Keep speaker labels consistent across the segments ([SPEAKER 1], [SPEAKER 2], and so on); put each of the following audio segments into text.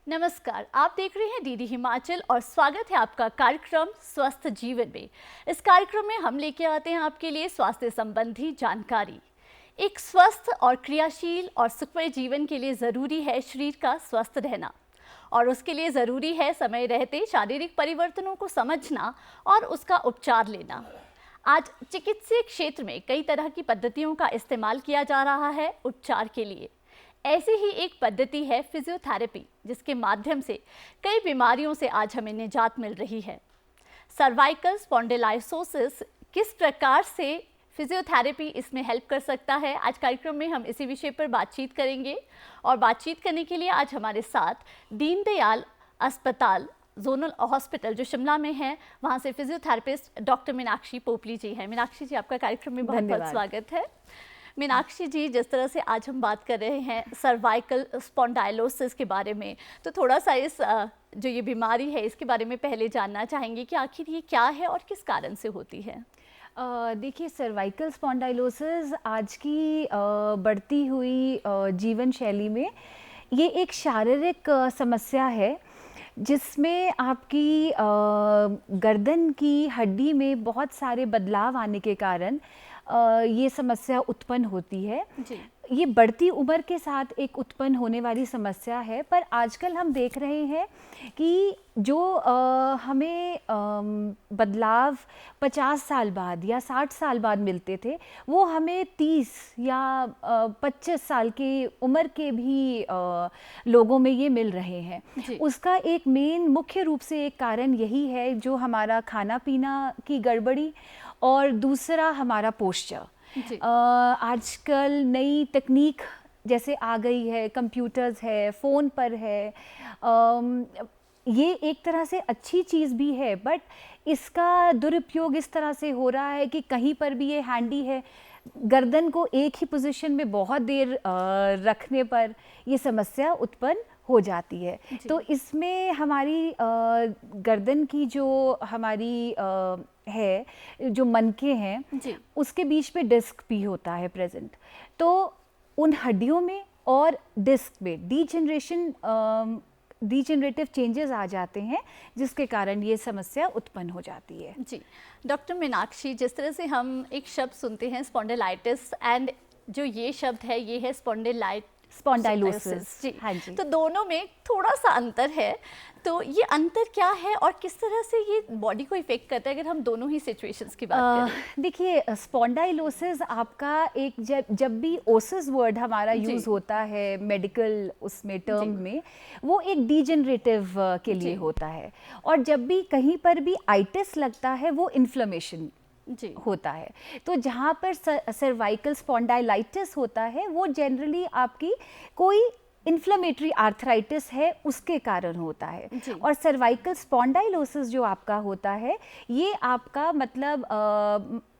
[SPEAKER 1] नमस्कार, आप देख रहे हैं डीडी हिमाचल और स्वागत है आपका कार्यक्रम स्वस्थ जीवन में। इस कार्यक्रम में हम लेके आते हैं आपके लिए स्वास्थ्य संबंधी जानकारी। एक स्वस्थ और क्रियाशील और सुखमय जीवन के लिए ज़रूरी है शरीर का स्वस्थ रहना और उसके लिए ज़रूरी है समय रहते शारीरिक परिवर्तनों को समझना और उसका उपचार लेना। आज चिकित्सीय क्षेत्र में कई तरह की पद्धतियों का इस्तेमाल किया जा रहा है उपचार के लिए। ऐसी ही एक पद्धति है फिजियोथेरेपी, जिसके माध्यम से कई बीमारियों से आज हमें निजात मिल रही है। सर्वाइकल स्पॉन्डिलोसिस किस प्रकार से फिजियोथेरेपी इसमें हेल्प कर सकता है, आज कार्यक्रम में हम इसी विषय पर बातचीत करेंगे। और बातचीत करने के लिए आज हमारे साथ दीनदयाल अस्पताल जोनल हॉस्पिटल जो शिमला में है, वहाँ से फिजियोथेरेपिस्ट डॉक्टर मीनाक्षी पोपली जी हैं। मीनाक्षी जी, आपका कार्यक्रम में बहुत बहुत स्वागत है। मीनाक्षी जी, जिस तरह से आज हम बात कर रहे हैं सर्वाइकल स्पॉन्डिलोसिस के बारे में, तो थोड़ा सा इस जो ये बीमारी है इसके बारे में पहले जानना चाहेंगे कि आखिर ये क्या है और किस कारण से होती है।
[SPEAKER 2] देखिए, सर्वाइकल स्पॉन्डिलोसिस आज की बढ़ती हुई जीवन शैली में ये एक शारीरिक समस्या है जिसमें आपकी गर्दन की हड्डी में बहुत सारे बदलाव आने के कारण ये समस्या उत्पन्न होती है जी। ये बढ़ती उम्र के साथ एक उत्पन्न होने वाली समस्या है, पर आजकल हम देख रहे हैं कि जो हमें बदलाव 50 साल बाद या 60 साल बाद मिलते थे, वो हमें 30 या 25 साल की उम्र के भी लोगों में ये मिल रहे हैं। उसका एक मुख्य रूप से एक कारण यही है, जो हमारा खाना पीना की गड़बड़ी और दूसरा हमारा पोस्चर। आजकल नई तकनीक जैसे आ गई है, कंप्यूटर्स है, फ़ोन पर है, ये एक तरह से अच्छी चीज़ भी है, बट इसका दुरुपयोग इस तरह से हो रहा है कि कहीं पर भी ये हैंडी है, गर्दन को एक ही पोजीशन में बहुत देर रखने पर ये समस्या उत्पन्न हो जाती है। तो इसमें हमारी गर्दन की जो हमारी है, जो मनके हैं, उसके बीच में डिस्क भी होता है प्रेजेंट। तो उन हड्डियों में और डिस्क में डिजेनरेटिव चेंजेस आ जाते हैं, जिसके कारण ये समस्या उत्पन्न हो जाती है।
[SPEAKER 1] जी डॉक्टर मीनाक्षी, जिस तरह से हम एक शब्द सुनते हैं स्पॉन्डिलाइटिस, एंड जो ये शब्द है ये है स्पॉन्डिलोसिस जी।
[SPEAKER 2] हाँ जी।
[SPEAKER 1] तो दोनों में थोड़ा सा अंतर है, तो ये अंतर क्या है और किस तरह से ये बॉडी को इफेक्ट करता है, अगर हम दोनों ही सिचुएशंस की बात करें।
[SPEAKER 2] देखिए, स्पॉन्डिलोसिस आपका एक जब भी ओसिस वर्ड हमारा यूज़ होता है मेडिकल उसमें टर्म में, वो एक डिजेनरेटिव के लिए होता है, और जब भी कहीं पर भी आइटिस लगता है वो इन्फ्लेमेशन होता है। तो जहाँ पर सर्वाइकल स्पॉन्डिलाइटिस होता है, वो जनरली आपकी कोई इन्फ्लेमेटरी आर्थराइटिस है उसके कारण होता है। और सर्वाइकल स्पॉन्डिलोसिस जो आपका होता है, ये आपका मतलब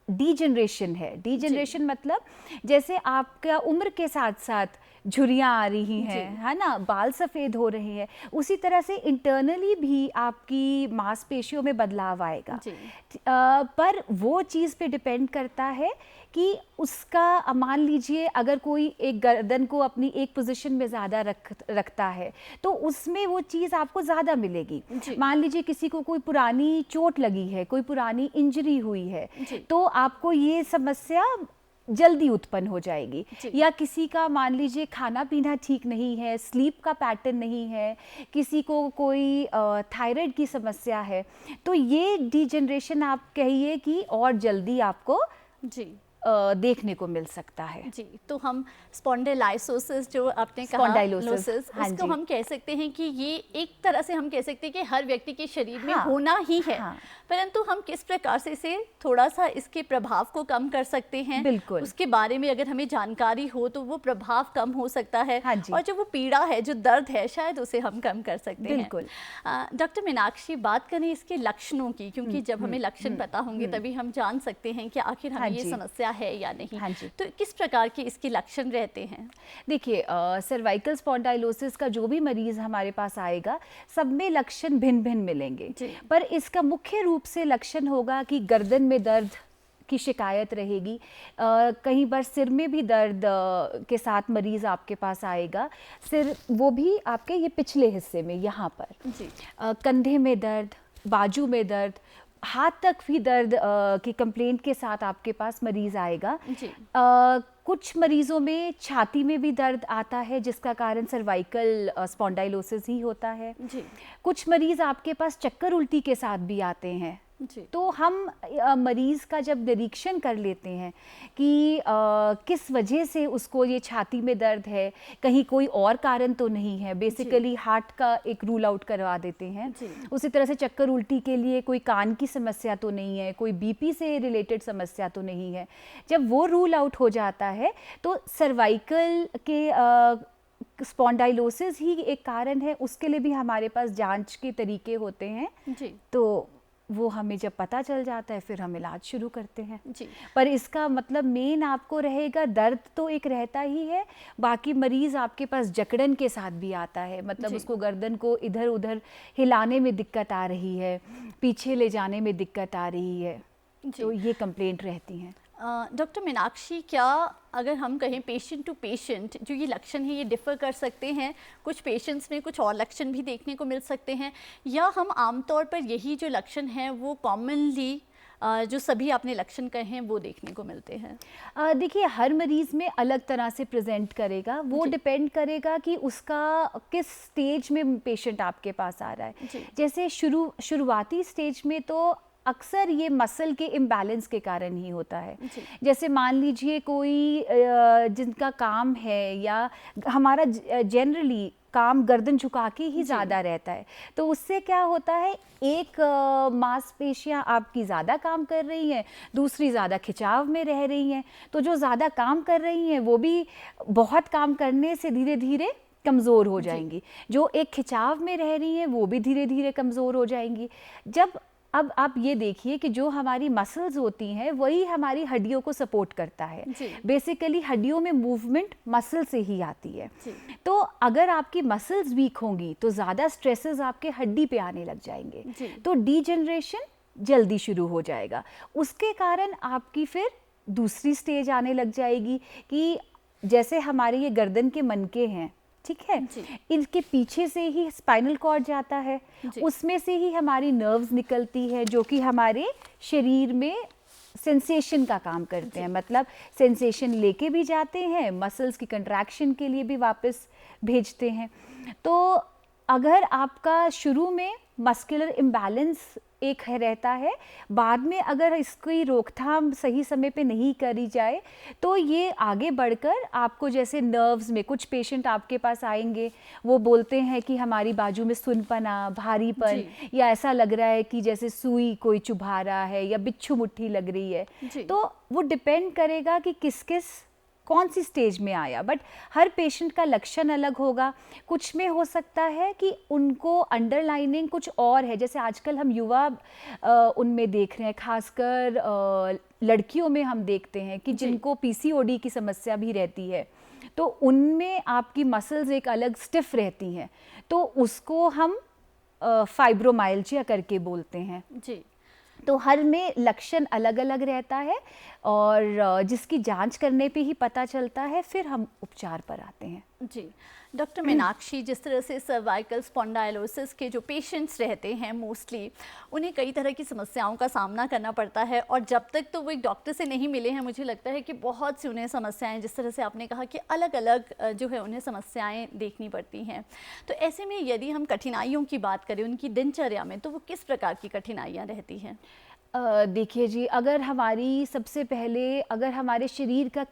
[SPEAKER 2] डिजेनरेशन है। डिजेनरेशन मतलब जैसे आपका उम्र के साथ साथ झुर्रियाँ आ रही हैं, है ना, बाल सफ़ेद हो रहे हैं, उसी तरह से इंटरनली भी आपकी मांसपेशियों में बदलाव आएगा। पर वो चीज़ पे डिपेंड करता है कि उसका, मान लीजिए अगर कोई एक गर्दन को अपनी एक पोजीशन में ज़्यादा रखता है, तो उसमें वो चीज़ आपको ज़्यादा मिलेगी। मान लीजिए किसी को कोई पुरानी चोट लगी है, कोई पुरानी इंजरी हुई है, तो आपको ये समस्या जल्दी उत्पन्न हो जाएगी। या किसी का मान लीजिए खाना पीना ठीक नहीं है, स्लीप का पैटर्न नहीं है, किसी को कोई थायराइड की समस्या है, तो ये डिजेनरेशन आप कहिए कि और जल्दी आपको देखने को मिल सकता है।
[SPEAKER 1] जी, तो हम स्पॉन्डिलाइसिस जो आपने कहा,
[SPEAKER 2] स्पॉन्डाइलोसिस, हाँ
[SPEAKER 1] उसको
[SPEAKER 2] जी।
[SPEAKER 1] हम कह सकते हैं कि ये एक तरह से हम कह सकते हैं कि हर व्यक्ति के शरीर में
[SPEAKER 2] हाँ,
[SPEAKER 1] होना ही है,
[SPEAKER 2] हाँ।
[SPEAKER 1] परंतु हम किस प्रकार से इसे थोड़ा सा इसके प्रभाव को कम कर सकते हैं,
[SPEAKER 2] बिल्कुल।
[SPEAKER 1] उसके बारे में अगर हमें जानकारी हो तो वो प्रभाव कम हो सकता है,
[SPEAKER 2] हाँ जी।
[SPEAKER 1] और जो वो पीड़ा है, जो दर्द है, शायद उसे हम कम कर सकते हैं।
[SPEAKER 2] बिल्कुल।
[SPEAKER 1] डॉक्टर मीनाक्षी, बात करें इसके लक्षणों की, क्योंकि जब हमें लक्षण पता होंगे तभी हम जान सकते हैं कि आखिर हमें
[SPEAKER 2] हाँ
[SPEAKER 1] ये
[SPEAKER 2] जी।
[SPEAKER 1] समस्या है या नहीं।
[SPEAKER 2] हाँ जी।
[SPEAKER 1] तो किस प्रकार के इसके लक्षण रहते हैं?
[SPEAKER 2] देखिए, सर्वाइकल स्पॉन्डाइलोसिस का जो भी मरीज़ हमारे पास आएगा, सब में लक्षण भिन्न-भिन्न मिलेंगे।
[SPEAKER 1] जी।
[SPEAKER 2] पर इसका मुख्य रूप से लक्षण होगा कि गर्दन में दर्द की शिकायत रहेगी। कई बार सिर में भी दर्द के साथ मरीज़ आपके पास आएगा। सिर, वो भी आपके ये पिछले हिस्से में, यहाँ पर।
[SPEAKER 1] जी।
[SPEAKER 2] कंधे में दर्द, बाजू में दर्द, हाथ तक भी दर्द की कंप्लेंट के साथ आपके पास मरीज़ आएगा।
[SPEAKER 1] जी।
[SPEAKER 2] कुछ मरीज़ों में छाती में भी दर्द आता है, जिसका कारण सर्वाइकल स्पॉन्डाइलोसिस ही होता है।
[SPEAKER 1] जी।
[SPEAKER 2] कुछ मरीज़ आपके पास चक्कर उल्टी के साथ भी आते हैं।
[SPEAKER 1] जी।
[SPEAKER 2] तो हम मरीज़ का जब निरीक्षण कर लेते हैं कि किस वजह से उसको ये छाती में दर्द है, कहीं कोई और कारण तो नहीं है, बेसिकली हार्ट का एक रूल आउट करवा देते हैं।
[SPEAKER 1] जी।
[SPEAKER 2] उसी तरह से चक्कर उल्टी के लिए कोई कान की समस्या तो नहीं है, कोई बीपी से रिलेटेड समस्या तो नहीं है। जब वो रूल आउट हो जाता है तो सर्वाइकल के स्पॉन्डाइलोसिस ही एक कारण है, उसके लिए भी हमारे पास जांच के तरीके होते हैं।
[SPEAKER 1] जी।
[SPEAKER 2] तो वो हमें जब पता चल जाता है फिर हम इलाज शुरू करते हैं।
[SPEAKER 1] जी।
[SPEAKER 2] पर इसका मतलब मेन आपको रहेगा, दर्द तो एक रहता ही है, बाकी मरीज़ आपके पास जकड़न के साथ भी आता है, मतलब
[SPEAKER 1] जी।
[SPEAKER 2] उसको गर्दन को इधर उधर हिलाने में दिक्कत आ रही है, पीछे ले जाने में दिक्कत आ रही है।
[SPEAKER 1] जी।
[SPEAKER 2] तो ये कंप्लेंट रहती हैं।
[SPEAKER 1] डॉक्टर मीनाक्षी, क्या अगर हम कहें पेशेंट टू पेशेंट जो ये लक्षण है ये डिफ़र कर सकते हैं? कुछ पेशेंट्स में कुछ और लक्षण भी देखने को मिल सकते हैं, या हम आमतौर पर यही जो लक्षण हैं वो कॉमनली जो सभी आपने लक्षण कहे हैं वो देखने को मिलते हैं?
[SPEAKER 2] देखिए, हर मरीज़ में अलग तरह से प्रेजेंट करेगा, वो
[SPEAKER 1] जी।
[SPEAKER 2] डिपेंड करेगा कि उसका किस स्टेज में पेशेंट आपके पास आ रहा है।
[SPEAKER 1] जी।
[SPEAKER 2] जैसे शुरुआती स्टेज में तो अक्सर ये मसल के इम्बैलेंस के कारण ही होता है।
[SPEAKER 1] जी।
[SPEAKER 2] जैसे मान लीजिए कोई जिनका काम है, या हमारा जनरली काम गर्दन झुका के ही ज़्यादा रहता है, तो उससे क्या होता है, एक मांसपेशियां आपकी ज़्यादा काम कर रही हैं, दूसरी ज़्यादा खिंचाव में रह रही हैं। तो जो ज़्यादा काम कर रही हैं वो भी बहुत काम करने से धीरे धीरे कमज़ोर हो जाएंगी, जो एक खिंचाव में रह रही हैं वो भी धीरे धीरे कमज़ोर हो जाएंगी। अब आप ये देखिए कि जो हमारी मसल्स होती हैं वही हमारी हड्डियों को सपोर्ट करता है। बेसिकली हड्डियों में मूवमेंट मसल से ही आती है। तो अगर आपकी मसल्स वीक होंगी तो ज़्यादा स्ट्रेसेस आपके हड्डी पे आने लग जाएंगे, तो डीजनरेशन जल्दी शुरू हो जाएगा। उसके कारण आपकी फिर दूसरी स्टेज आने लग जाएगी कि जैसे हमारे ये गर्दन के मनके हैं, ठीक है, इनके पीछे से ही स्पाइनल कॉर्ड जाता है, उसमें से ही हमारी नर्व्स निकलती है जो कि हमारे शरीर में सेंसेशन का काम करते हैं, मतलब सेंसेशन लेके भी जाते हैं, मसल्स की कंट्रैक्शन के लिए भी वापस भेजते हैं। तो अगर आपका शुरू में मस्कुलर इम्बैलेंस एक है रहता है, बाद में अगर इसकी रोकथाम सही समय पे नहीं करी जाए तो ये आगे बढ़कर आपको, जैसे नर्व्स में कुछ पेशेंट आपके पास आएंगे, वो बोलते हैं कि हमारी बाजू में सुनपना, भारीपन, या ऐसा लग रहा है कि जैसे सुई कोई चुभा रहा है या बिच्छू मुट्ठी लग रही है। तो वो डिपेंड करेगा कि किस किस कौन सी स्टेज में आया, बट हर पेशेंट का लक्षण अलग होगा। कुछ में हो सकता है कि उनको अंडरलाइनिंग कुछ और है, जैसे आजकल हम युवा उनमें देख रहे हैं, खासकर लड़कियों में हम देखते हैं कि जिनको पीसीओडी की समस्या भी रहती है, तो उनमें आपकी मसल्स एक अलग स्टिफ रहती हैं, तो उसको हम फाइब्रोमाइल्जिया करके बोलते हैं। जी। तो हर में लक्षण अलग अलग रहता है, और जिसकी जांच करने पे ही पता चलता है, फिर हम उपचार पर आते हैं।
[SPEAKER 1] जी। डॉक्टर मीनाक्षी, जिस तरह से सर्वाइकल स्पॉन्डाइलोसिस के जो पेशेंट्स रहते हैं मोस्टली, उन्हें कई तरह की समस्याओं का सामना करना पड़ता है, और जब तक तो वो एक डॉक्टर से नहीं मिले हैं, मुझे लगता है कि बहुत सी उन्हें समस्याएं, जिस तरह से आपने कहा कि अलग अलग जो है उन्हें समस्याएं देखनी पड़ती हैं। तो ऐसे में यदि हम कठिनाइयों की बात करें उनकी दिनचर्या में, तो वो किस प्रकार की कठिनाइयाँ रहती हैं?
[SPEAKER 2] देखिए जी, अगर हमारी सबसे पहले अगर हमारे शरीर का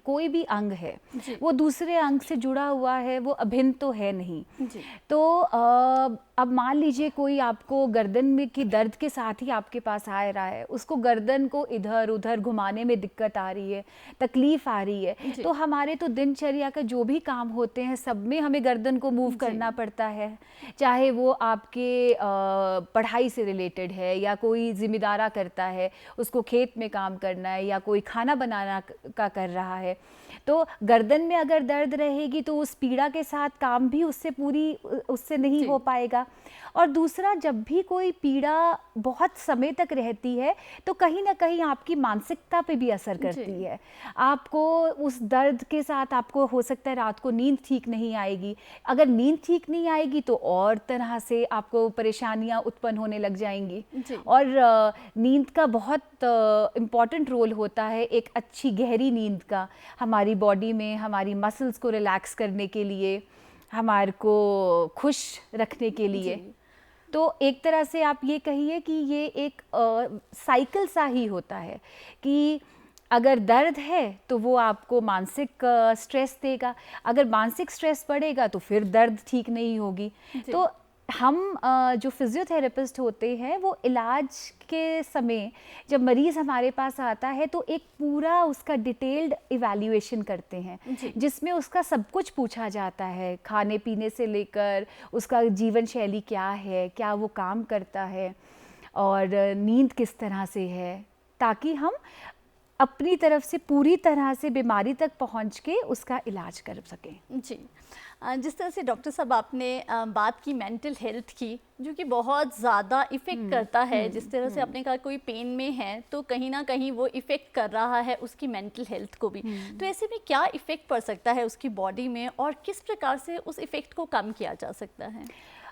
[SPEAKER 2] कोई भी अंग है,
[SPEAKER 1] जी।
[SPEAKER 2] वो दूसरे अंग से जुड़ा हुआ है, वो अभिन्न तो है नहीं।
[SPEAKER 1] जी।
[SPEAKER 2] तो अब मान लीजिए कोई आपको गर्दन में की दर्द के साथ ही आपके पास आ रहा है, उसको गर्दन को इधर उधर घुमाने में दिक्कत आ रही है, तकलीफ आ रही है,
[SPEAKER 1] जी।
[SPEAKER 2] तो हमारे तो दिनचर्या का जो भी काम होते हैं सब में हमें गर्दन को मूव
[SPEAKER 1] जी।
[SPEAKER 2] करना पड़ता है। चाहे वो आपके पढ़ाई से रिलेटेड है, या कोई जिम्मेदारा करता है, उसको खेत में काम करना है, या कोई खाना बनाना का कर रहा है, तो गर्दन में अगर दर्द रहेगी तो उस पीड़ा के साथ काम भी उससे नहीं
[SPEAKER 1] जी।
[SPEAKER 2] हो पाएगा। और दूसरा, जब भी कोई पीड़ा बहुत समय तक रहती है तो कहीं ना कहीं आपकी मानसिकता पे भी असर करती
[SPEAKER 1] जी।
[SPEAKER 2] है। आपको उस दर्द के साथ आपको हो सकता है रात को नींद ठीक नहीं आएगी। अगर नींद ठीक नहीं आएगी तो और तरह से आपको परेशानियां उत्पन्न होने लग जाएंगी।
[SPEAKER 1] जी।
[SPEAKER 2] और नींद का बहुत इम्पॉर्टेंट रोल होता है, एक अच्छी गहरी नींद का, हमारी बॉडी में हमारी मसल्स को रिलैक्स करने के लिए, हमारे को खुश रखने के लिए।
[SPEAKER 1] जी।
[SPEAKER 2] तो एक तरह से आप ये कहिए कि ये एक साइकिल सा ही होता है कि अगर दर्द है तो वो आपको मानसिक स्ट्रेस देगा, अगर मानसिक स्ट्रेस बढ़ेगा तो फिर दर्द ठीक नहीं होगी।
[SPEAKER 1] जी।
[SPEAKER 2] तो हम जो फिजियोथेरेपिस्ट होते हैं वो इलाज के समय जब मरीज़ हमारे पास आता है तो एक पूरा उसका डिटेल्ड इवैल्यूएशन करते हैं,
[SPEAKER 1] जी।
[SPEAKER 2] जिसमें उसका सब कुछ पूछा जाता है, खाने पीने से लेकर उसका जीवन शैली क्या है, क्या वो काम करता है, और नींद किस तरह से है, ताकि हम अपनी तरफ से पूरी तरह से बीमारी तक पहुंच के उसका इलाज कर सकें।
[SPEAKER 1] जी। जिस तरह से डॉक्टर साहब आपने बात की मेंटल हेल्थ की, जो कि बहुत ज़्यादा इफ़ेक्ट करता है, जिस तरह से आपने कहा कोई पेन में है तो कहीं ना कहीं वो इफ़ेक्ट कर रहा है उसकी मेंटल हेल्थ को भी, तो ऐसे में क्या इफ़ेक्ट पड़ सकता है उसकी बॉडी में और किस प्रकार से उस इफ़ेक्ट को कम किया जा सकता है?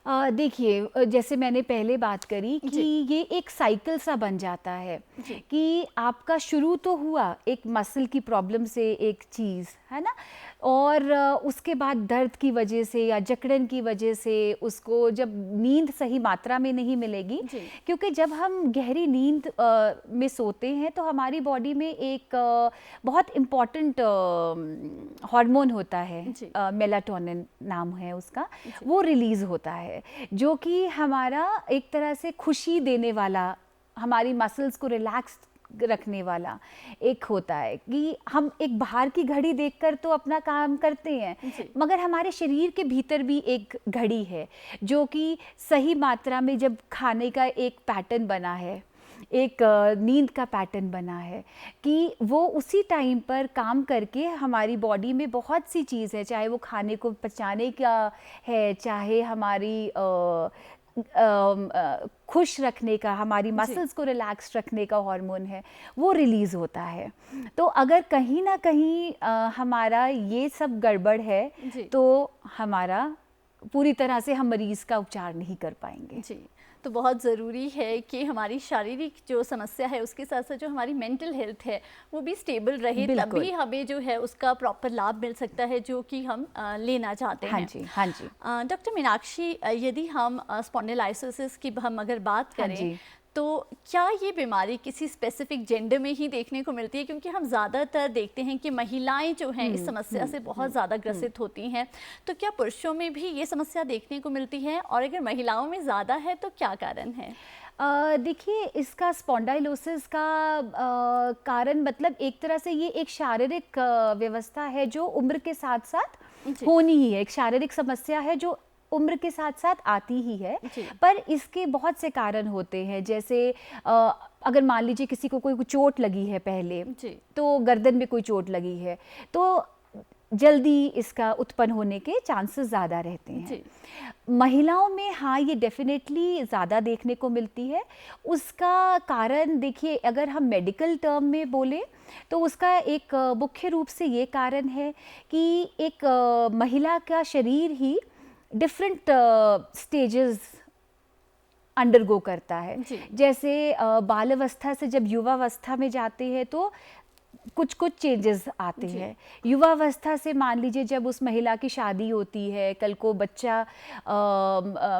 [SPEAKER 2] देखिए, जैसे मैंने पहले बात करी कि
[SPEAKER 1] जी।
[SPEAKER 2] ये एक साइकिल सा बन जाता है
[SPEAKER 1] जी।
[SPEAKER 2] कि आपका शुरू तो हुआ एक मसल की प्रॉब्लम से, एक चीज़ है ना, और उसके बाद दर्द की वजह से या जकड़न की वजह से उसको जब नींद सही मात्रा में नहीं मिलेगी,
[SPEAKER 1] जी।
[SPEAKER 2] क्योंकि जब हम गहरी नींद में सोते हैं तो हमारी बॉडी में एक बहुत इम्पॉर्टेंट हार्मोन होता है,
[SPEAKER 1] जी।
[SPEAKER 2] मेलाटोनिन नाम है उसका,
[SPEAKER 1] जी।
[SPEAKER 2] वो रिलीज़ होता है, जो कि हमारा एक तरह से खुशी देने वाला, हमारी मसल्स को रिलैक्स रखने वाला एक होता है। कि हम एक बाहर की घड़ी देखकर तो अपना काम करते हैं,
[SPEAKER 1] जी।
[SPEAKER 2] मगर हमारे शरीर के भीतर भी एक घड़ी है जो कि सही मात्रा में जब खाने का एक पैटर्न बना है, एक नींद का पैटर्न बना है, कि वो उसी टाइम पर काम करके हमारी बॉडी में बहुत सी चीज़ है, चाहे वो खाने को पचाने का है, चाहे हमारी खुश रखने का, हमारी
[SPEAKER 1] जी।
[SPEAKER 2] मसल्स को रिलैक्स रखने का हार्मोन है, वो रिलीज़ होता है। तो अगर कहीं ना कहीं हमारा ये सब गड़बड़ है
[SPEAKER 1] जी।
[SPEAKER 2] तो हमारा पूरी तरह से हम मरीज़ का उपचार नहीं कर पाएंगे।
[SPEAKER 1] जी। तो बहुत ज़रूरी है कि हमारी शारीरिक जो समस्या है उसके साथ साथ जो हमारी मेंटल हेल्थ है वो भी स्टेबल रहे,
[SPEAKER 2] बिल्कुल।
[SPEAKER 1] तभी हमें जो है उसका प्रॉपर लाभ मिल सकता है जो कि हम लेना चाहते
[SPEAKER 2] हाँ
[SPEAKER 1] हैं।
[SPEAKER 2] जी, हाँ जी।
[SPEAKER 1] डॉक्टर मीनाक्षी, यदि हम स्पॉन्डिलाइसिस की हम अगर बात
[SPEAKER 2] हाँ
[SPEAKER 1] करें
[SPEAKER 2] जी।
[SPEAKER 1] तो क्या ये बीमारी किसी स्पेसिफिक जेंडर में ही देखने को मिलती है? क्योंकि हम ज़्यादातर देखते हैं कि महिलाएं जो हैं इस समस्या से बहुत ज़्यादा ग्रसित होती हैं, तो क्या पुरुषों में भी ये समस्या देखने को मिलती है, और अगर महिलाओं में ज़्यादा है तो क्या कारण है?
[SPEAKER 2] देखिए, इसका स्पॉन्डाइलोसिस का कारण मतलब एक तरह से ये एक शारीरिक व्यवस्था है जो उम्र के साथ साथ
[SPEAKER 1] जी।
[SPEAKER 2] होनी ही है, एक शारीरिक समस्या है जो उम्र के साथ साथ आती ही है।
[SPEAKER 1] जी।
[SPEAKER 2] पर इसके बहुत से कारण होते हैं, जैसे अगर मान लीजिए किसी को कोई चोट लगी है पहले,
[SPEAKER 1] जी।
[SPEAKER 2] तो गर्दन में कोई चोट लगी है तो जल्दी इसका उत्पन्न होने के चांसेस ज़्यादा रहते हैं।
[SPEAKER 1] जी।
[SPEAKER 2] महिलाओं में हाँ, ये डेफिनेटली ज़्यादा देखने को मिलती है। उसका कारण देखिए, अगर हम मेडिकल टर्म में बोले तो उसका एक मुख्य रूप से ये कारण है कि एक महिला का शरीर ही डिफरेंट स्टेजेस अंडरगो करता है।
[SPEAKER 1] जी।
[SPEAKER 2] जैसे बाल अवस्था से जब युवावस्था में जाते हैं तो कुछ कुछ चेंजेस आते
[SPEAKER 1] जी।
[SPEAKER 2] हैं। युवावस्था से मान लीजिए जब उस महिला की शादी होती है, कल को बच्चा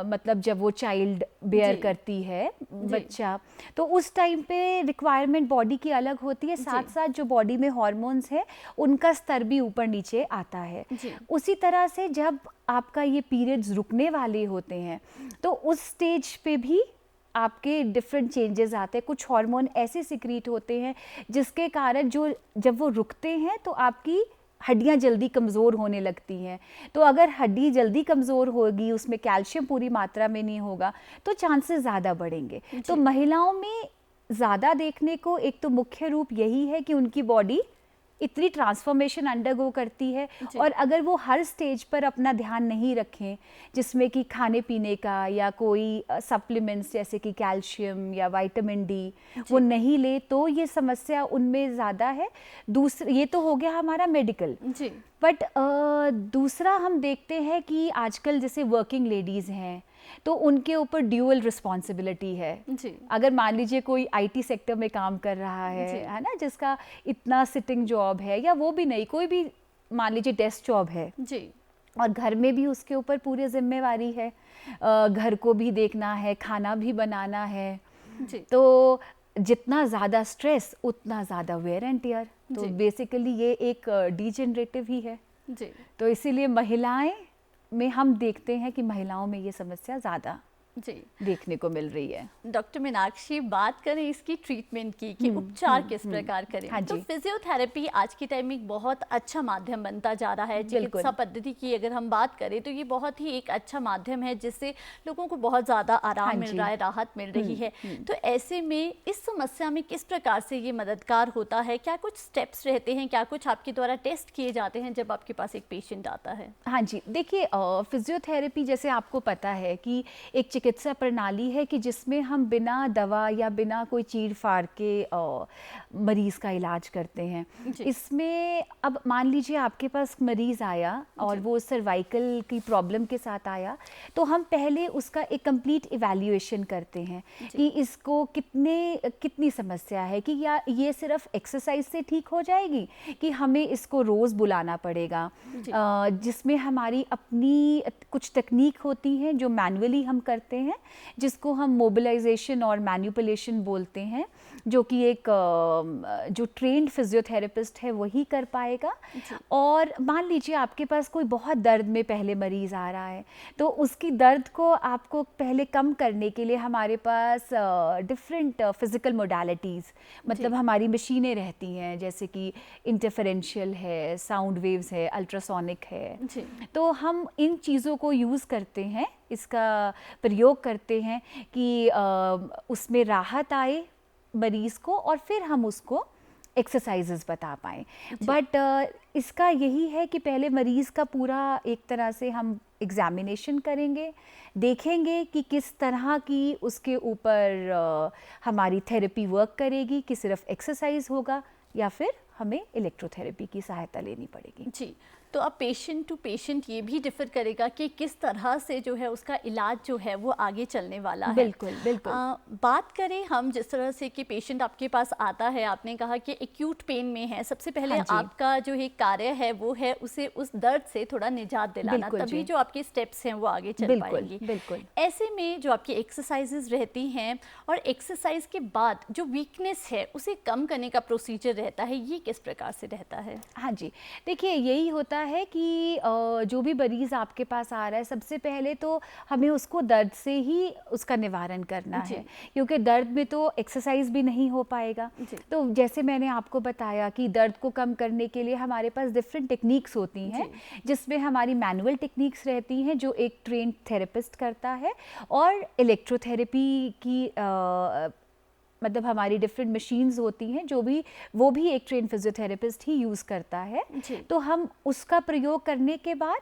[SPEAKER 2] मतलब जब वो चाइल्ड बेयर
[SPEAKER 1] जी।
[SPEAKER 2] करती है
[SPEAKER 1] जी।
[SPEAKER 2] बच्चा, तो उस टाइम पे रिक्वायरमेंट बॉडी की अलग होती है,
[SPEAKER 1] जी।
[SPEAKER 2] साथ साथ जो बॉडी में हॉर्मोन्स है उनका स्तर भी ऊपर नीचे आता है।
[SPEAKER 1] जी।
[SPEAKER 2] उसी तरह से जब आपका ये पीरियड्स रुकने वाले होते हैं तो उस स्टेज पे भी आपके डिफरेंट चेंजेस आते हैं। कुछ हार्मोन ऐसे सिक्रीट होते हैं जिसके कारण जो जब वो रुकते हैं तो आपकी हड्डियां जल्दी कमज़ोर होने लगती हैं। तो अगर हड्डी जल्दी कमज़ोर होगी, उसमें कैल्शियम पूरी मात्रा में नहीं होगा, तो चांसेस ज़्यादा बढ़ेंगे। तो
[SPEAKER 1] जी।
[SPEAKER 2] महिलाओं में ज़्यादा देखने को एक तो मुख्य रूप यही है कि उनकी बॉडी इतनी ट्रांसफॉर्मेशन अंडरगो करती है,
[SPEAKER 1] जी।
[SPEAKER 2] और अगर वो हर स्टेज पर अपना ध्यान नहीं रखें, जिसमें कि खाने पीने का या कोई सप्लीमेंट्स जैसे कि कैल्शियम या विटामिन डी वो नहीं ले, तो ये समस्या उनमें ज़्यादा है। दूसरा ये तो हो गया हमारा मेडिकल।
[SPEAKER 1] जी।
[SPEAKER 2] बट दूसरा हम देखते हैं कि आजकल जैसे वर्किंग लेडीज़ हैं तो उनके ऊपर ड्यूअल रिस्पॉन्सिबिलिटी है।
[SPEAKER 1] जी।
[SPEAKER 2] अगर मान लीजिए कोई आईटी सेक्टर में काम कर रहा
[SPEAKER 1] जी।
[SPEAKER 2] है ना, जिसका इतना सिटिंग जॉब है, या वो भी नहीं, कोई भी मान लीजिए डेस्क जॉब है,
[SPEAKER 1] जी।
[SPEAKER 2] और घर में भी उसके ऊपर पूरी जिम्मेवारी है, घर को भी देखना है, खाना भी बनाना है,
[SPEAKER 1] जी।
[SPEAKER 2] तो जितना ज़्यादा स्ट्रेस उतना ज़्यादा वेयर एंड टियर। तो
[SPEAKER 1] जी।
[SPEAKER 2] बेसिकली ये एक डीजेनरेटिव ही है।
[SPEAKER 1] जी।
[SPEAKER 2] तो इसीलिए महिलाएं में हम देखते हैं कि महिलाओं में ये समस्या ज़्यादा
[SPEAKER 1] जी।
[SPEAKER 2] देखने को मिल रही है।
[SPEAKER 1] डॉक्टर मीनाक्षी, बात करें इसकी ट्रीटमेंट की कि उपचार किस प्रकार करें,
[SPEAKER 2] हाँ
[SPEAKER 1] तो
[SPEAKER 2] जी।
[SPEAKER 1] फिजियोथेरेपी आज के टाइम में एक बहुत अच्छा माध्यम बनता जा रहा है।
[SPEAKER 2] बिल्कुल।
[SPEAKER 1] चिकित्सा पद्धति की अगर हम बात करें तो ये बहुत ही एक अच्छा माध्यम है जिससे लोगों को बहुत ज़्यादा आराम
[SPEAKER 2] हाँ
[SPEAKER 1] मिल
[SPEAKER 2] जी।
[SPEAKER 1] रहा है, राहत मिल रही है। तो ऐसे में इस समस्या में किस प्रकार से ये मददगार होता है? क्या कुछ स्टेप्स रहते हैं, क्या कुछ आपके द्वारा टेस्ट किए जाते हैं जब आपके पास एक पेशेंट आता है?
[SPEAKER 2] हाँ जी, देखिए फिजियोथेरेपी जैसे आपको पता है कि एक चिकित्सा प्रणाली है कि जिसमें हम बिना दवा या बिना कोई चीर फाड़ के मरीज़ का इलाज करते हैं।
[SPEAKER 1] जी।
[SPEAKER 2] इसमें अब मान लीजिए आपके पास मरीज़ आया और वो सर्वाइकल की प्रॉब्लम के साथ आया, तो हम पहले उसका एक कंप्लीट इवैल्यूएशन करते हैं कि इसको कितनी समस्या है, कि या ये सिर्फ एक्सरसाइज से ठीक हो जाएगी कि हमें इसको रोज़ बुलाना पड़ेगा। जिसमें हमारी अपनी कुछ तकनीक होती हैं जो मैनुअली हम करते हैं, जिसको हम मोबिलाइजेशन और मैनिपुलेशन बोलते हैं, जो कि एक जो ट्रेंड फिजियोथेरेपिस्ट है वही कर पाएगा। और मान लीजिए आपके पास कोई बहुत दर्द में पहले मरीज़ आ रहा है, तो उसकी दर्द को आपको पहले कम करने के लिए हमारे पास डिफरेंट फिज़िकल मोडालिटीज़, मतलब हमारी मशीनें रहती हैं, जैसे कि इंटरफेरेंशियल है, साउंड वेव्स है, अल्ट्रासोनिक है। तो हम इन चीज़ों को यूज़ करते हैं, इसका प्रयोग करते हैं कि उसमें राहत आए मरीज़ को, और फिर हम उसको एक्सरसाइजेस बता पाएँ। बट इसका यही है कि पहले मरीज़ का पूरा एक तरह से हम एग्जामिनेशन करेंगे, देखेंगे कि किस तरह की उसके ऊपर हमारी थेरेपी वर्क करेगी, कि सिर्फ एक्सरसाइज होगा या फिर हमें इलेक्ट्रोथेरेपी की सहायता लेनी पड़ेगी।
[SPEAKER 1] जी। तो अब पेशेंट टू पेशेंट ये भी डिफर करेगा कि किस तरह से जो है उसका इलाज जो है वो आगे चलने वाला है।
[SPEAKER 2] बिल्कुल बिल्कुल।
[SPEAKER 1] बात करें हम जिस तरह से कि पेशेंट आपके पास आता है, आपने कहा कि एक्यूट पेन में है, सबसे पहले
[SPEAKER 2] हाँ जी।
[SPEAKER 1] आपका जो है कार्य है वो है उसे उस दर्द से थोड़ा निजात दिलाना,
[SPEAKER 2] बिल्कुल
[SPEAKER 1] तभी
[SPEAKER 2] जी।
[SPEAKER 1] जो आपके स्टेप्स हैं वो आगे चल
[SPEAKER 2] बिल्कुल
[SPEAKER 1] पाएंगी।
[SPEAKER 2] बिल्कुल।
[SPEAKER 1] ऐसे में जो आपकी एक्सरसाइजेज रहती हैं और एक्सरसाइज के बाद जो वीकनेस है उसे कम करने का प्रोसीजर रहता है, ये किस प्रकार से रहता है?
[SPEAKER 2] हाँ जी, देखिए यही होता है कि जो भी मरीज़ आपके पास आ रहा है, सबसे पहले तो हमें उसको दर्द से ही उसका निवारण करना है, क्योंकि दर्द में तो एक्सरसाइज भी नहीं हो पाएगा। तो जैसे मैंने आपको बताया कि दर्द को कम करने के लिए हमारे पास डिफरेंट टेक्निक्स होती हैं, जिसमें हमारी मैनुअल टेक्निक्स रहती हैं जो एक ट्रेंड थेरेपिस्ट करता है, और इलेक्ट्रोथेरेपी की मतलब हमारी डिफरेंट मशीन्स होती हैं जो भी वो भी एक ट्रेन फिजियोथेरेपिस्ट ही यूज़ करता है। तो हम उसका प्रयोग करने के बाद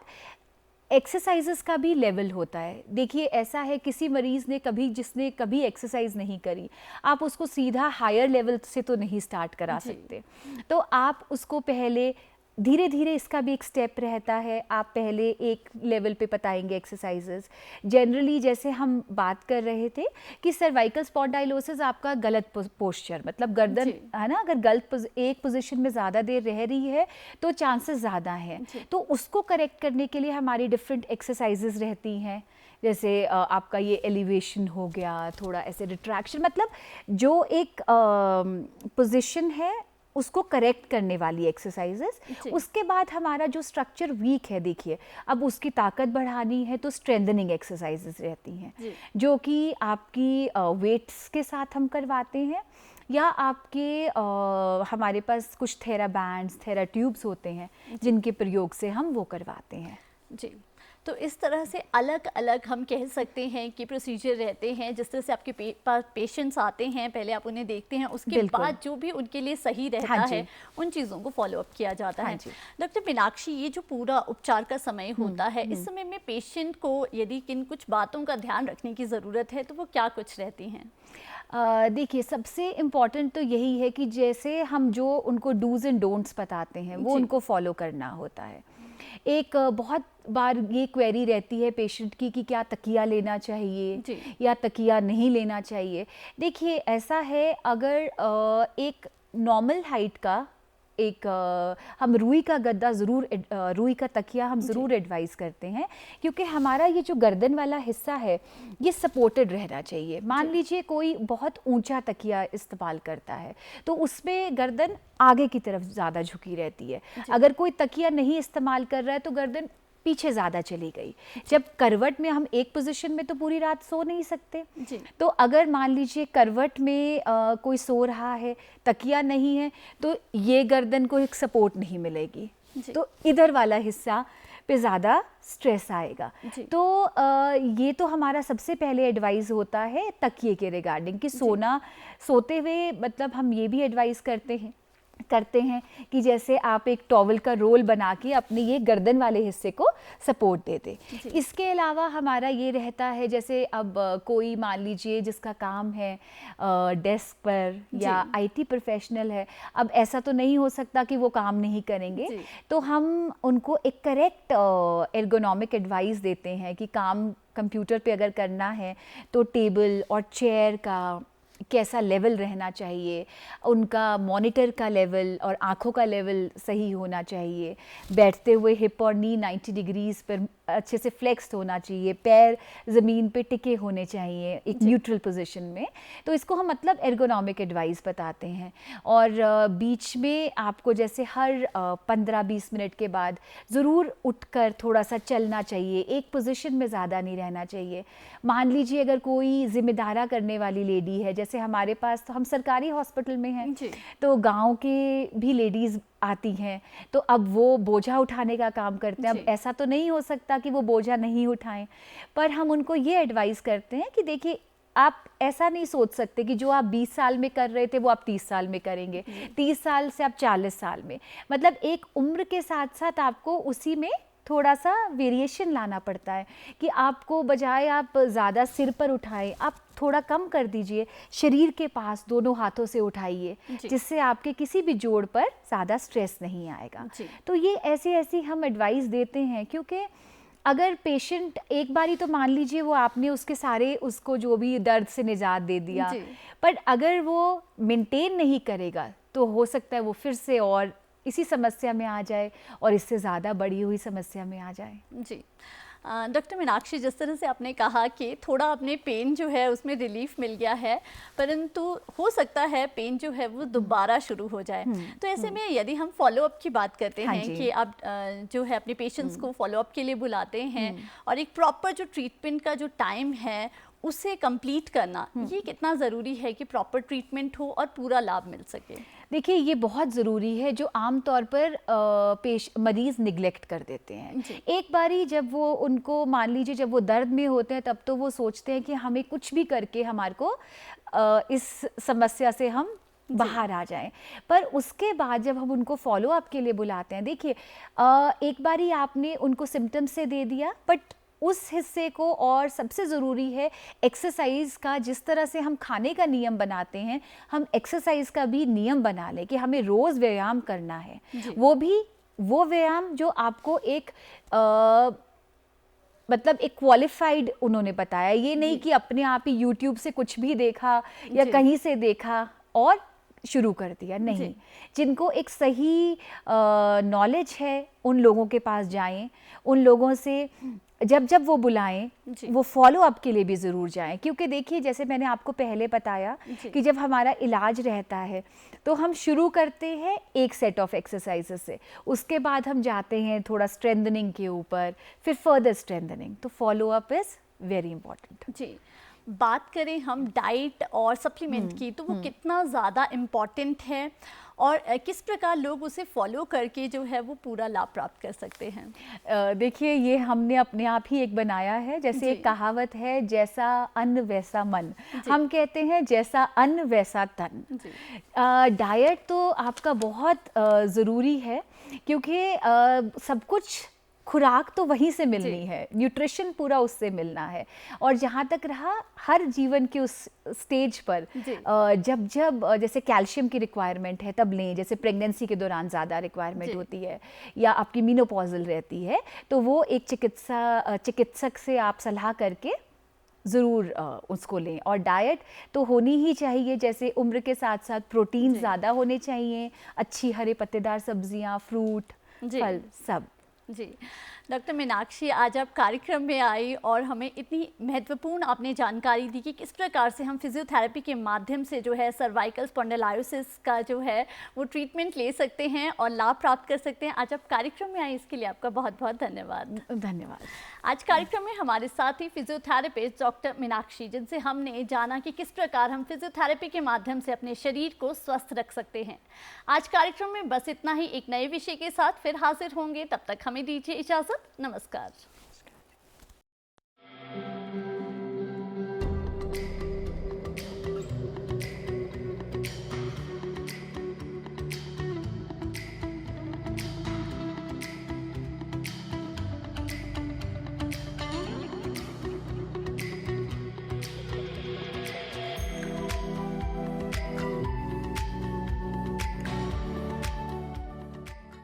[SPEAKER 2] एक्सरसाइजेस का भी लेवल होता है। देखिए ऐसा है, किसी मरीज़ ने जिसने कभी एक्सरसाइज नहीं करी, आप उसको सीधा हायर लेवल से तो नहीं स्टार्ट करा सकते। तो आप उसको पहले धीरे धीरे इसका भी एक स्टेप रहता है। आप पहले एक लेवल पे बताएंगे एक्सरसाइजेस। जनरली जैसे हम बात कर रहे थे कि सर्वाइकल स्पॉन्डाइलोसिस आपका गलत पोस्चर, मतलब गर्दन है ना, अगर गलत एक पोजीशन में ज़्यादा देर रह रही है तो चांसेस ज़्यादा हैं। तो उसको करेक्ट करने के लिए हमारी डिफरेंट एक्सरसाइजेस रहती हैं। जैसे आपका ये एलिवेशन हो गया, थोड़ा ऐसे रिट्रैक्शन, मतलब जो एक पोजीशन है उसको करेक्ट करने वाली एक्सरसाइजेस। उसके बाद हमारा जो स्ट्रक्चर वीक है, देखिए अब उसकी ताकत बढ़ानी है तो स्ट्रेंथनिंग एक्सरसाइजेस रहती हैं, जो कि आपकी वेट्स के साथ हम करवाते हैं, या आपके हमारे पास कुछ थेरा बैंड्स, थेरा ट्यूब्स होते हैं जिनके प्रयोग से हम वो करवाते हैं।
[SPEAKER 1] जी, तो इस तरह से अलग अलग हम कह सकते हैं कि प्रोसीजर रहते हैं। जिस तरह से आपके पास पेशेंट्स आते हैं, पहले आप उन्हें देखते हैं, उसके बाद जो भी उनके लिए सही रहता है उन चीज़ों को फॉलो अप किया जाता है। डॉक्टर मीनाक्षी, ये जो पूरा उपचार का समय होता है, इस समय में पेशेंट को यदि किन कुछ बातों का ध्यान रखने की ज़रूरत है तो वो क्या कुछ रहती हैं?
[SPEAKER 2] देखिए सबसे इम्पॉर्टेंट तो यही है कि जैसे हम जो उनको डूज एंड डोंट्स बताते हैं वो उनको फॉलो करना होता है। एक बहुत बार ये क्वेरी रहती है पेशेंट की कि क्या तकिया लेना चाहिए या तकिया नहीं लेना चाहिए। देखिए ऐसा है, अगर एक नॉर्मल हाइट का एक हम रुई का गद्दा ज़रूर, रुई का तकिया हम ज़रूर एडवाइस करते हैं, क्योंकि हमारा ये जो गर्दन वाला हिस्सा है ये सपोर्टेड रहना चाहिए। मान लीजिए कोई बहुत ऊंचा तकिया इस्तेमाल करता है तो उसमें गर्दन आगे की तरफ ज़्यादा झुकी रहती है। अगर कोई तकिया नहीं इस्तेमाल कर रहा है तो गर्दन पीछे ज़्यादा चली गई। जब करवट में हम एक पोजीशन में तो पूरी रात सो नहीं सकते, तो अगर मान लीजिए करवट में कोई सो रहा है, तकिया नहीं है, तो ये गर्दन को एक सपोर्ट नहीं मिलेगी, तो इधर वाला हिस्सा पे ज़्यादा स्ट्रेस आएगा। तो ये तो हमारा सबसे पहले एडवाइस होता है तकिए के रिगार्डिंग कि सोते हुए मतलब हम ये भी एडवाइस करते हैं कि जैसे आप एक टॉवल का रोल बना के अपने ये गर्दन वाले हिस्से को सपोर्ट देते। इसके अलावा हमारा ये रहता है, जैसे अब कोई मान लीजिए जिसका काम है डेस्क पर या आईटी प्रोफेशनल है, अब ऐसा तो नहीं हो सकता कि वो काम नहीं करेंगे, तो हम उनको एक करेक्ट एर्गोनॉमिक एडवाइस देते हैं कि काम कंप्यूटर पे अगर करना है तो टेबल और चेयर का कैसा लेवल रहना चाहिए, उनका मॉनिटर का लेवल और आँखों का लेवल सही होना चाहिए, बैठते हुए हिप और नी 90 डिग्रीज पर अच्छे से फ्लेक्स्ड होना चाहिए, पैर ज़मीन पे टिके होने चाहिए एक न्यूट्रल पोजीशन में। तो इसको हम मतलब एर्गोनॉमिक एडवाइस बताते हैं। और बीच में आपको जैसे हर 15-20 मिनट के बाद ज़रूर उठकर थोड़ा सा चलना चाहिए, एक पोजीशन में ज़्यादा नहीं रहना चाहिए। मान लीजिए अगर कोई जिम्मेदारा करने वाली लेडी है, जैसे हमारे पास तो हम सरकारी हॉस्पिटल में हैं, तो गांव के भी लेडीज़ आती हैं, तो अब वो बोझा उठाने का काम करते हैं। अब ऐसा तो नहीं हो सकता कि वो बोझा नहीं उठाएं, पर हम उनको ये एडवाइस करते हैं कि देखिए आप ऐसा नहीं सोच सकते कि जो आप 20 साल में कर रहे थे वो आप 30 साल में करेंगे, 30 साल से आप 40 साल में, मतलब एक उम्र के साथ साथ आपको उसी में थोड़ा सा वेरिएशन लाना पड़ता है कि आपको बजाय आप ज़्यादा सिर पर उठाएं, आप थोड़ा कम कर दीजिए, शरीर के पास दोनों हाथों से उठाइए, जिससे आपके किसी भी जोड़ पर ज़्यादा स्ट्रेस नहीं आएगा। तो ये ऐसी हम एडवाइस देते हैं, क्योंकि अगर पेशेंट एक बारी तो मान लीजिए वो आपने उसके सारे उसको जो भी दर्द से निजात दे दिया, पर अगर वो मेंटेन नहीं करेगा तो हो सकता है वो फिर से और इसी समस्या में आ जाए और इससे ज़्यादा बढ़ी हुई समस्या में आ जाए।
[SPEAKER 1] जी डॉक्टर मीनाक्षी, जिस तरह से आपने कहा कि थोड़ा अपने पेन जो है उसमें रिलीफ मिल गया है, परंतु हो सकता है पेन जो है वो दोबारा शुरू हो जाए, तो ऐसे में यदि हम फॉलो अप की बात करते हैं कि आप जो है अपने पेशेंट्स को फॉलो अप के लिए बुलाते हैं और एक प्रॉपर जो ट्रीटमेंट का जो टाइम है उसे कंप्लीट करना, ये कितना ज़रूरी है कि प्रॉपर ट्रीटमेंट हो और पूरा लाभ मिल सके?
[SPEAKER 2] देखिए ये बहुत ज़रूरी है, जो आमतौर पर मरीज़ निगलेक्ट कर देते हैं। एक बारी जब वो उनको मान लीजिए जब वो दर्द में होते हैं तब तो वो सोचते हैं कि हमें कुछ भी करके हमारे को इस समस्या से हम बाहर आ जाएं, पर उसके बाद जब हम उनको फॉलो अप के लिए बुलाते हैं, देखिए एक बारी आपने उनको सिम्टम्स से दे दिया, बट उस हिस्से को, और सबसे ज़रूरी है एक्सरसाइज का, जिस तरह से हम खाने का नियम बनाते हैं हम एक्सरसाइज का भी नियम बना लें कि हमें रोज़ व्यायाम करना है, वो भी वो व्यायाम जो आपको एक मतलब एक क्वालिफाइड उन्होंने बताया, ये नहीं कि अपने आप ही यूट्यूब से कुछ भी देखा या
[SPEAKER 1] जी।
[SPEAKER 2] कहीं से देखा और शुरू कर दिया, नहीं।
[SPEAKER 1] जी।
[SPEAKER 2] जिनको एक सही नॉलेज है उन लोगों के पास जाएं, उन लोगों से जब जब वो बुलाएं
[SPEAKER 1] जी।
[SPEAKER 2] वो फॉलो अप के लिए भी ज़रूर जाएं, क्योंकि देखिए जैसे मैंने आपको पहले बताया
[SPEAKER 1] जी।
[SPEAKER 2] कि जब हमारा इलाज रहता है तो हम शुरू करते हैं एक सेट ऑफ एक्सरसाइजेस से, उसके बाद हम जाते हैं थोड़ा स्ट्रेंथनिंग के ऊपर, फिर फर्दर स्ट्रेंथनिंग। तो follow up is very important.
[SPEAKER 1] जी, बात करें हम डाइट और सप्लीमेंट की, तो वो कितना ज़्यादा इम्पॉर्टेंट है और किस प्रकार लोग उसे फॉलो करके जो है वो पूरा लाभ प्राप्त कर सकते हैं?
[SPEAKER 2] देखिए ये हमने अपने आप ही एक बनाया है, जैसे
[SPEAKER 1] जी।
[SPEAKER 2] एक कहावत है, जैसा अन्न वैसा मन।
[SPEAKER 1] जी।
[SPEAKER 2] हम कहते हैं जैसा अन्न वैसा तन।
[SPEAKER 1] जी।
[SPEAKER 2] डाइट तो आपका बहुत ज़रूरी है, क्योंकि सब कुछ खुराक तो वहीं से मिलनी
[SPEAKER 1] जी।
[SPEAKER 2] है, न्यूट्रिशन पूरा उससे मिलना है। और जहाँ तक रहा हर जीवन के उस स्टेज पर
[SPEAKER 1] जी।
[SPEAKER 2] जब जब जैसे कैल्शियम की रिक्वायरमेंट है तब लें, जैसे प्रेगनेंसी के दौरान ज़्यादा रिक्वायरमेंट
[SPEAKER 1] जी।
[SPEAKER 2] होती है या आपकी मीनोपॉजल रहती है, तो वो एक चिकित्सक से आप सलाह करके ज़रूर उसको लें। और डाइट तो होनी ही चाहिए, जैसे उम्र के साथ साथ प्रोटीन
[SPEAKER 1] जी।
[SPEAKER 2] ज़्यादा होने चाहिए, अच्छी हरे पत्तेदार सब्जियां, फ्रूट,
[SPEAKER 1] जी।
[SPEAKER 2] फल सब।
[SPEAKER 1] जी, डॉक्टर मीनाक्षी, आज आप कार्यक्रम में आई और हमें इतनी महत्वपूर्ण आपने जानकारी दी कि किस प्रकार से हम फिजियोथेरेपी के माध्यम से जो है सर्वाइकल स्पॉन्डिलोसिस का जो है वो ट्रीटमेंट ले सकते हैं और लाभ प्राप्त कर सकते हैं। आज आप कार्यक्रम में आए, इसके लिए आपका बहुत बहुत धन्यवाद।
[SPEAKER 2] धन्यवाद।
[SPEAKER 1] आज कार्यक्रम में हमारे साथ ही फिजियोथेरेपिस्ट डॉक्टर मीनाक्षी, जिनसे हमने जाना कि किस प्रकार हम फिजियोथेरेपी के माध्यम से अपने शरीर को स्वस्थ रख सकते हैं। आज कार्यक्रम में बस इतना ही, एक नए विषय के साथ फिर हाजिर होंगे, तब तक हमें दीजिए इजाज़त। नमस्कार।